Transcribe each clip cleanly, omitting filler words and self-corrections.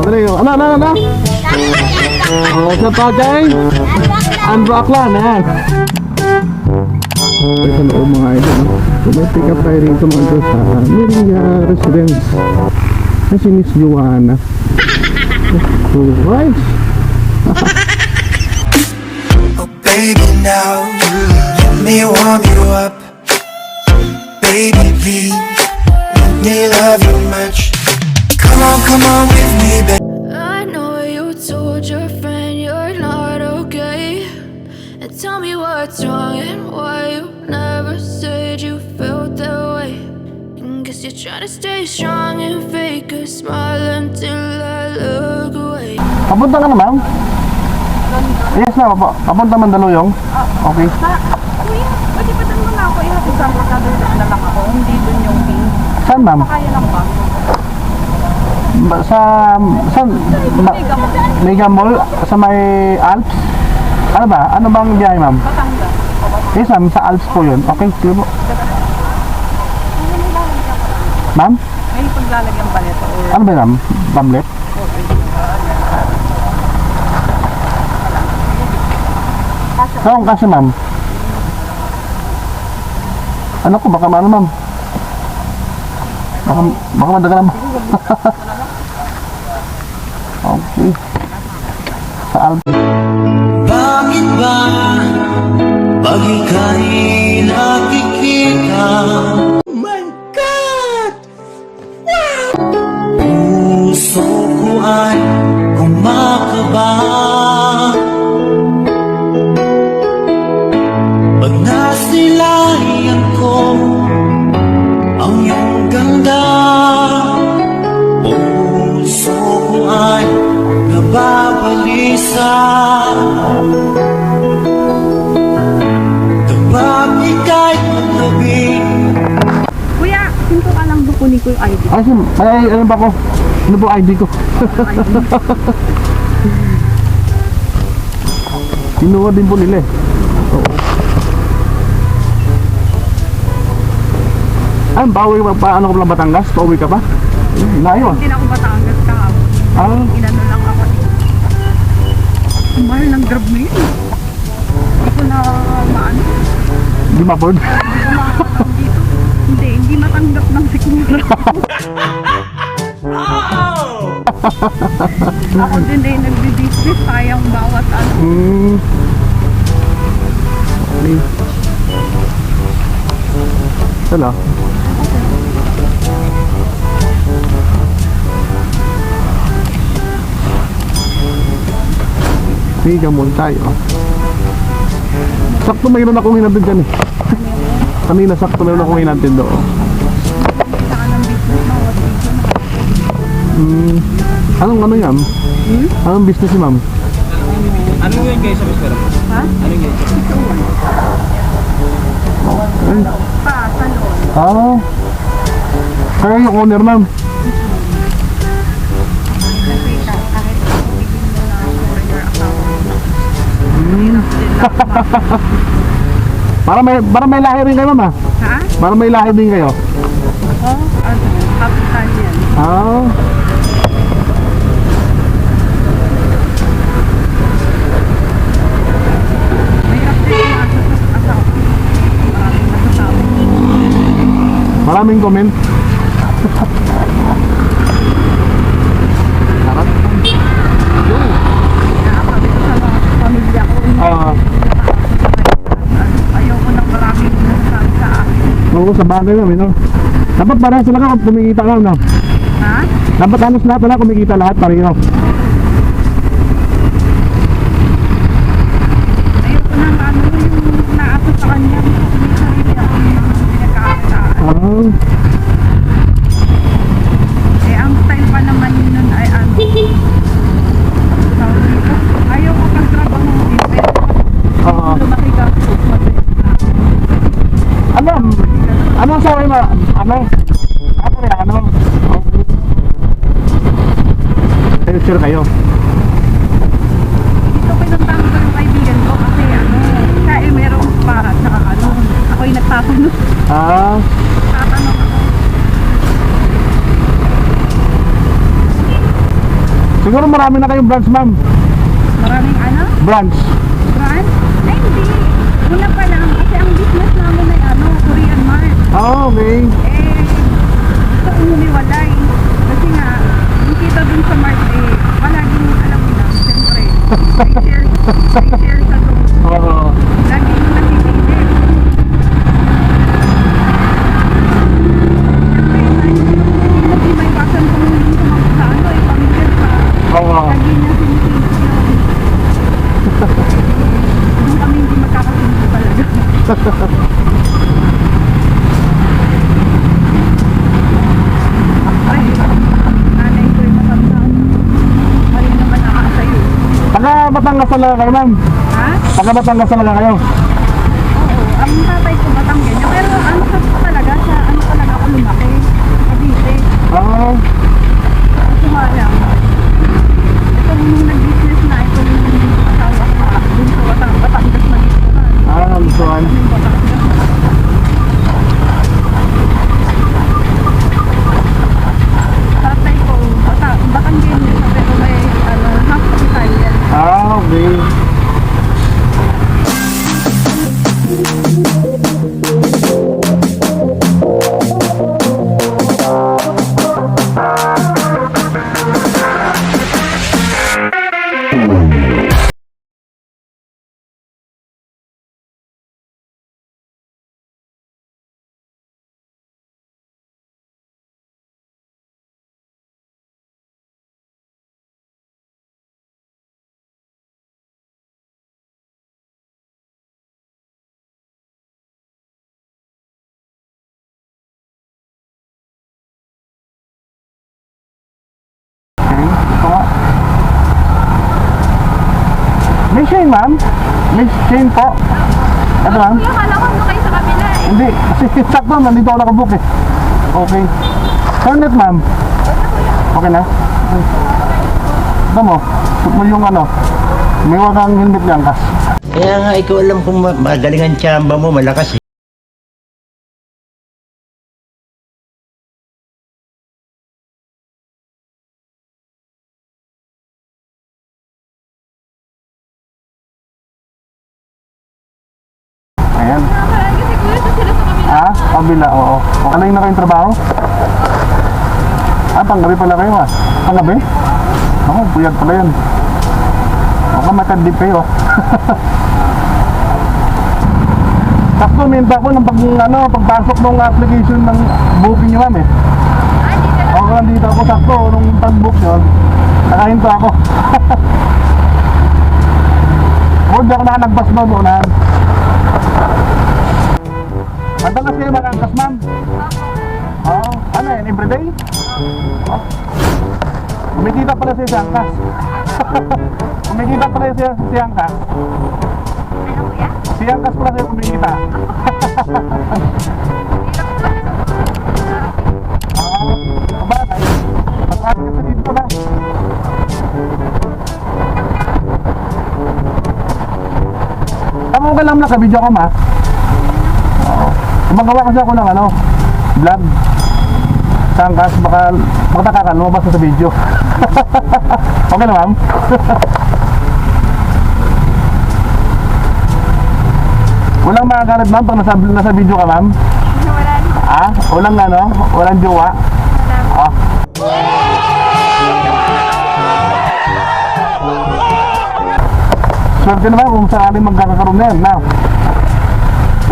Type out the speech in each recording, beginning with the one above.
Ano yun? Ano? Oh, sa tagay? Unblocklan, eh. Ay, sa loob mga idol, no? So, may pick up tayo rito mga idol sa Miringa Residence. Ay, si Miss Joanna. Alright. Oh baby, now let me warm you up. Baby, please let me love you much. Come on with me, baby. I know you told your friend you're not okay, and tell me what's wrong and why you never said you felt that way. And guess you're trying to stay strong and fake a smile until I look away. Papunta ka na, ma'am? Yes, ma'am. Papunta Mandaluyong? Okay. Kuya, pwede pa doon mga ako ihatid sa mga doon na lang ako, hindi doon yung pink. Saan, ma'am? Kaya lang ba? Saan? Mega Mall? Sa may Alps? Ano ba? Ano bang biyahe, ma'am? Batangas. Yes, ma'am. Sa Alps po yun. Okay, sige po. Ma'am? May paglalagyan ba nito? Ano ba, ma'am? Bamlet? Saan kasi, ma'am? Ano ko? Baka ano, ma'am? Baka madagal naman. Okay. Sa Alps. Bakit ba pag ika'y nakikita? Oh my God! Wow! Puso ko ay kumakaba pag nasilayan ko ang iyong ganda. Puso ko ay nababalisa kapag ika'y katabi. Kuya, pinto ka lang kukunin ko yung ID. Ay, may ano ba ko? Ano po ID ko? Kinuha din po nila eh. Oo. Ay, bawi pa paano ko lang Batangas? Pauwi ka pa? Layo ah. Hindi na ako Batangas kahapon. Ah, Inano lang ako. Ang mahal ng grab mo yun. Hindi ko na maano. di ma-board. Hindi ko makakatang dito. Hindi matanggap ng siguro. Ako din eh, nagbi-business. Sayang bawat ano. Okay. Wala. Mega Mall tayo. Sakto mayroon akong hinatid dyan eh. Kanina sakto mayroon akong hinatid doon. Saka ng business na what Anong ano yan? Anong business ni ma'am? Ano yun guys sa Mister? Ha? Ano yun? Ay. Pa, salon. Ah. Kaya yung owner ma'am. Kasi kahit bigyan mo na for your account. Para may lahi rin kayo ma'am ah. Ha? Para may lahi din kayo. Oh, ano? Kapitan yan. Ah. Mahirap din yung asawa. Maraming masasabi. Maraming comment. Sarap. Nakakabi ko sa mga pamilya ko. Ah, Ayoko nang maraming masasabi sa akin. oo, sa bagay ma'am, no? Dapat parang sila ka kumikita lang, no? Ha? Dapat halos lahat na kumikita lahat pareho. Ayoko nang ano yung naato sa kanya. May sarili ako ng mga pinagkakataan. Ah. Eh, ang style pa naman yun nun ay ano. Tawag dito. Ayaw ko pagtrabaho din. Pero Ah. lumaki ka. Mabilis na. Ano sa akin na? Ano? Ano? Sure kayo. Dito pinuntahan ko yung kaibigan ko kasi ano, siya eh merong para sa ano. Ako'y nagtatanong. Ah. Tatanong ako. So Siguro marami na kayong branch, ma'am. Maraming ano? Branch. Brand? Ay, hindi. Una pa lang. Kasi ang business namin ay ano, Korean Mart. Oh, okay. Eh, gusto kong humiwalay. Kasi nga, yung kita dun sa Mart eh, palaging alam mo na, siyempre, may share sa doon. Oo. Lagi yung natitigil. Siyempre, hindi may iwasan kung hindi sumabot sa ano, eh, pamilya pa. Oo. Lagi niya sinisingit yun. Doon kami hindi magkakasinto talaga. Ay, nanay ko yung matandaan. Mali naman nakasayo. Taga Batangas talaga kayo, ma'am. Ha? Taga Batangas talaga kayo. Oo, ang tatay ko Batanggenya. Pero ano sa talaga, sa ano talaga ako lumaki. Cavite. Oo. Kaso nga lang. Itong nung nag-business na, itong asawa ko na dun sa Batangas na dito na. Gustuhan. Yung Batangas. Tatay ko, Batanggenya siya, pero may ano, half Italian. Okay. Ito nga. May Shane, ma'am? May Shane po? Ano, ma'am? Kuya, kala ko ano kayo sa kabila eh. Hindi, kasi sakto, nandito ako nakabook eh. Okay. Cornet, ma'am? Okay na? Okay. Ito mo, shoot mo yung ano, may wag kang helmet niya angkas. Kaya nga, ikaw alam kung magaling ang tsamba mo, malakas eh. Ayan. Nakakalaan kasi kuya, ito sila sa kabila. Ah, kabila, oo. Alay na kayong trabaho? Ah, panggabi pala kayo ah. Panggabi? Ako, buyag pala yan. Baka matandip kayo. Sakto, minta ko ng pagpasok ng application ng booking nyo, ma'am eh. Oo, nandito ako sakto, nung pag-book nyo, nakahinto ako. Oo, di ako nakalagpas doon, unahan. Madalas kayo mag-angkas, ma'am? Oo. Ano yan, everyday? Oo. Kumikita pala siya sa angkas. Kumikita pala siya sa angkas. Ano kuya? Si angkas pala siya kumikita. Kabagay. Pag-ati kasi dito na. Tama ko lang naka-video ko, ma? Oo. Gumagawa kasi ako ng vlog. Sa angkas, baka nakakakalumabas sa video. Okay na, ma'am? Walang makakalat, ma'am, pag nasa video ka, ma'am? Wala rin. Ah? Walang jowa? Ah. Swerte naman kung sakaling magkakaroon na yan, na.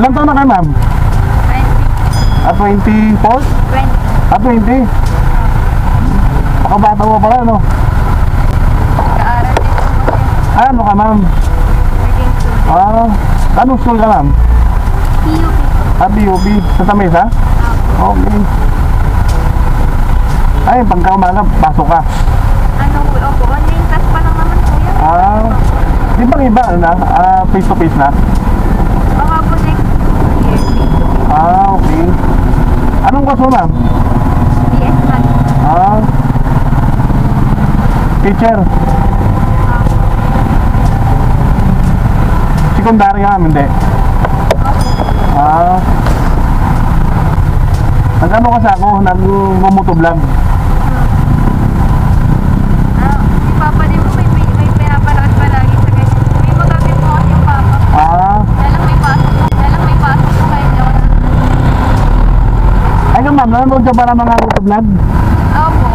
Ilang taon na kayo, ma'am? 20. 24? 20. 20? Pakabata mo pala, no? Kaaral din ako kasi. Ano ka, ma'am? Working student. Anong school ka, ma'am? PUP. BUP? Sa Tamesa? Okay. Ay, pagka umaga, pasok ka. Ano, opo, online class pa lang naman kuya. Di bang iba, face to face na? Baka po next year. Okay. Anong course mo, ma'am? BS Math. Teacher. Secondary ka, ma'am, hindi? Nag-ano kasi ako, nag-motovlog. ka ba ng mga motovlog? Opo.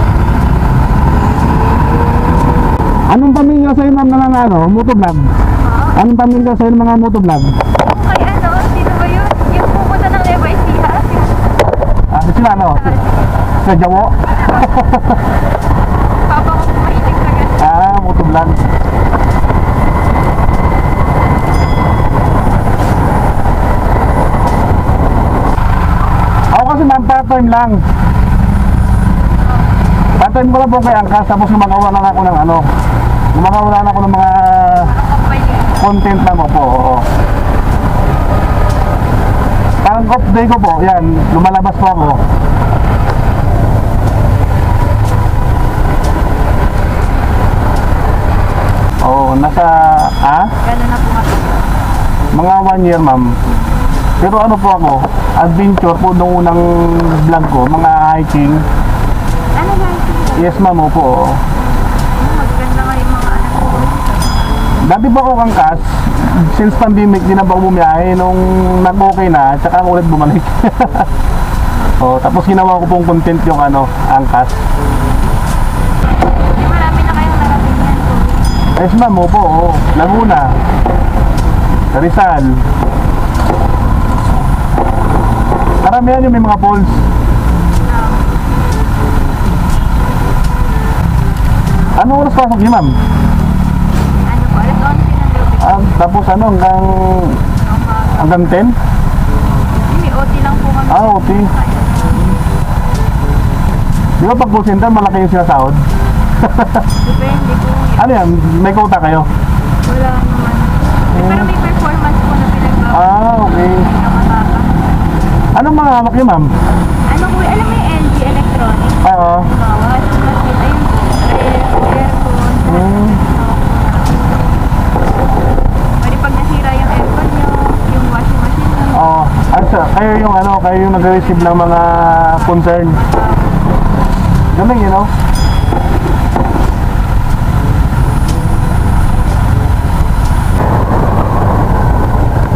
Anong pamilya sa'yo ma'am na ano, motovlog? Anong pamilya sa'yo ng mga motovlog? Kay ano, sino ba yun? Yung pupunta ng Nueva Ecija? Sila ano? Sa Jawo? Papa ko mahilig sa ganun. Motovlog. Ako kasi ma'am, part-time lang. Part-time ko lang po kay Angkas, tapos gumagawa lang ako ng ano, gumagawa lang ako ng mga content lang ko po, oo. Parang off day ko po, yan, lumalabas po ako. Oo, nasa, Gano'n na po ako. mga 1 year ma'am. Pero ano po ako, adventure po nung unang vlog ko, mga hiking. Ano ba ito? Yes ma'am, opo. Maganda nga yung mga anak ko. Dati po ako Angkas, since pandemic, di na ba bumiyahe nung nag-okay na, tsaka ako ulit bumalik. Tapos ginawa ko pong content yung ano, Angkas. Di marami na kayong narating yan po. Yes ma'am, opo, Laguna, Rizal. Karamihan yung may mga falls. Anong oras pasok niyo ma'am? Ano po, alas 11 ng gabi. Tapos ano, hanggang 10? May OT lang po kami. OT. Di ba pag call center, malaki yung sinasahod? Depende po. Ano yan, may quota kayo? Wala naman. Pero may performance po na pinagawa. Okay. Nakakaka. Anong mga hawak niyo ma'am? Ano po, alam mo yung LG Electronics? Oo. Mga washing machine, ayun po. Aircon. Pwede pag nasira yung aircon nyo, yung washing machine nyo. Kayo yung ano, kayo yung nag-receive ng mga concern. Galing, you know?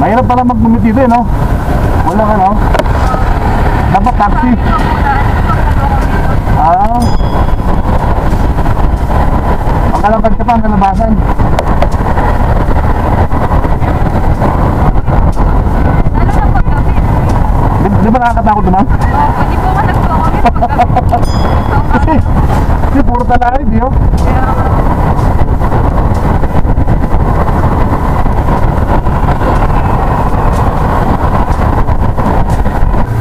Mahirap pala mag-commute dito, no? Wala ka, no? Dapat taxi. Makalapad ka pa ang kalabasan. Lalo na pag gabi. Di ba nakakatakot naman? Pwede po ka nagpo-commute pag gabi. Kasi puro talaid, yun.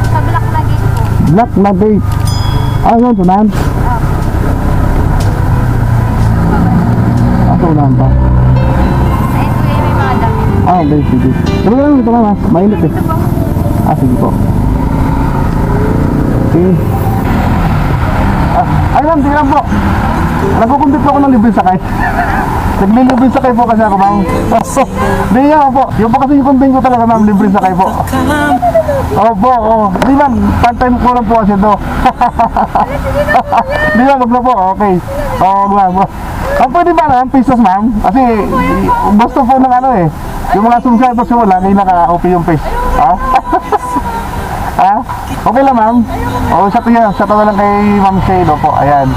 Sa Black Nugget po. Black na gate. Yun, tunahan. Tunahan pa. Ayun po yung may mga damit. Okay, sige. Sabi ka lang, ito ka mas. Mainit eh. Ito po. Sige po. Okay. Ayun, tingnan po. Nagkukumpit po ako ng libre sakay. Naglilibre sakay po kasi ako, ma'am. Hindi nga po. Yung po kasi yung content ko talaga, ma'am, libre sakay po. Opo, Hindi, ma'am, part-time ko lang po kasi ito. Hindi, ma'am, wag na po. Okay. Ma'am. Pwede ba naman, pesos, ma'am? Kasi gusto po ng ano eh. Yung mga subscribers ko wala, ngayon naka-OP yung face. Okay lang, ma'am. Shout out na lang kay Ma'am Shade po. Ayan.